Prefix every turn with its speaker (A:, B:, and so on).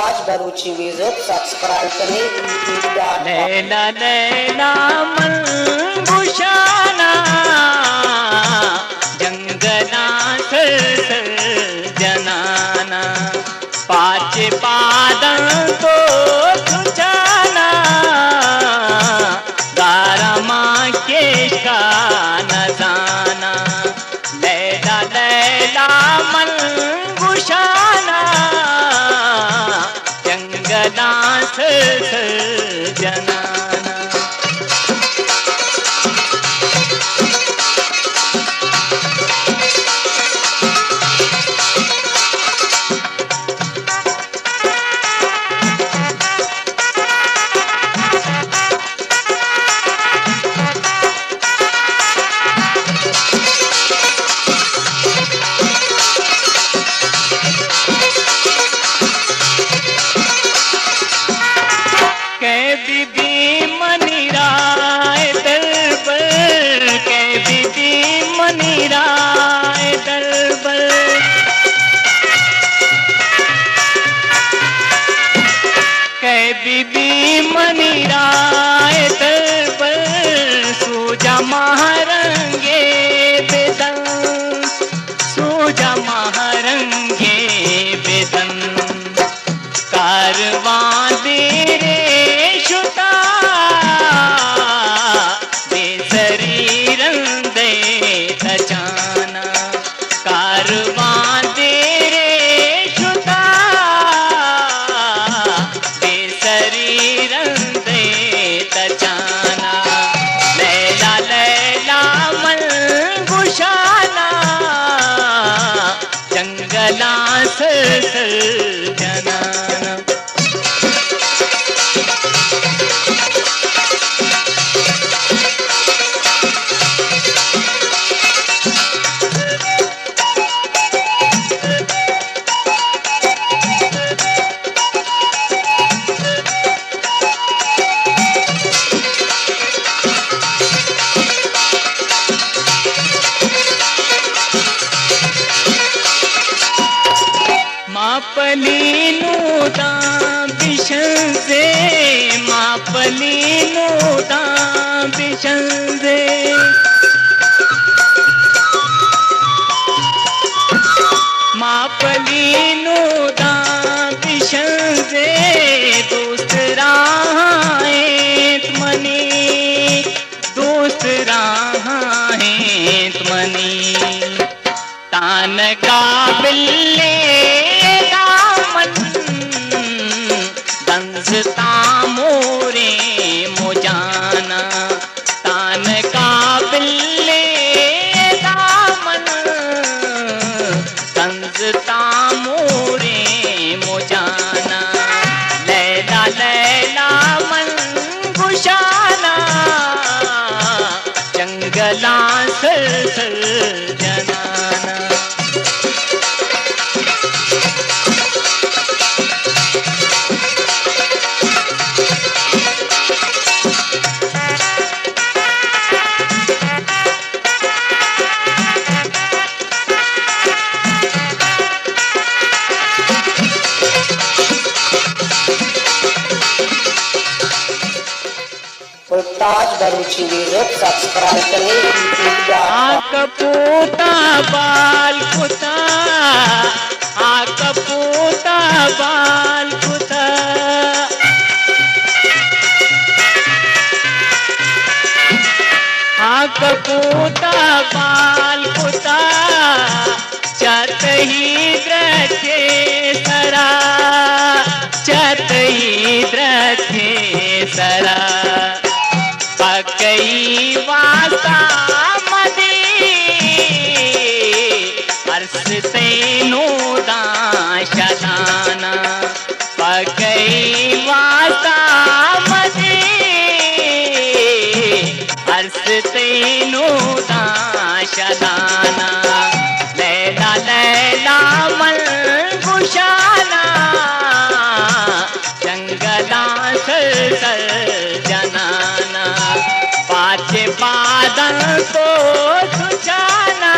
A: मुल्ताज बरूची music subscribe करें।
B: लैला लैला मनगुशाना जंगला sir जनाना पाँच पादन तो छुचाना गारा माँ के का नजाना लैला लैला मनगुशाना जंगला सर जनाना। बीबी मनी राय दरबार सूजा महारंगे बेदन सूजा महारंगे बेदन कारवां तेरे शुता बेसरी रंदे तचाना कारवां तेरे शुता रंदे तचाना लैला लैला मनगुशाना जंगला सर जनाना। मापलीनु दां बिशन से मापलीनु दां बिशन से मापलीनु दां बिशन से दूसरा है मनी दूसरा है मनी तान का बिल्ले मोरे मुजाना तान का बिल्ले दामन तंजता मोरे मुजाना लैला लैला मनगुशाना जंगला सर जनाना।
A: मुल्ताज बरूची म्यूजिक सब्सक्राइब करें।
B: आक पोता बाल कुता आक पोता बाल कुता आक पोता बाल कुता चत ही द्रथे सरा चत ही द्रथे सरा पकई वासा मदी अर्स से नोदा शलाना पकई वासा मदी अर्स से नोदा शलाना लैला लैला मनगुशाना जंगला सर जनाना पाँच पादन तो छुचाना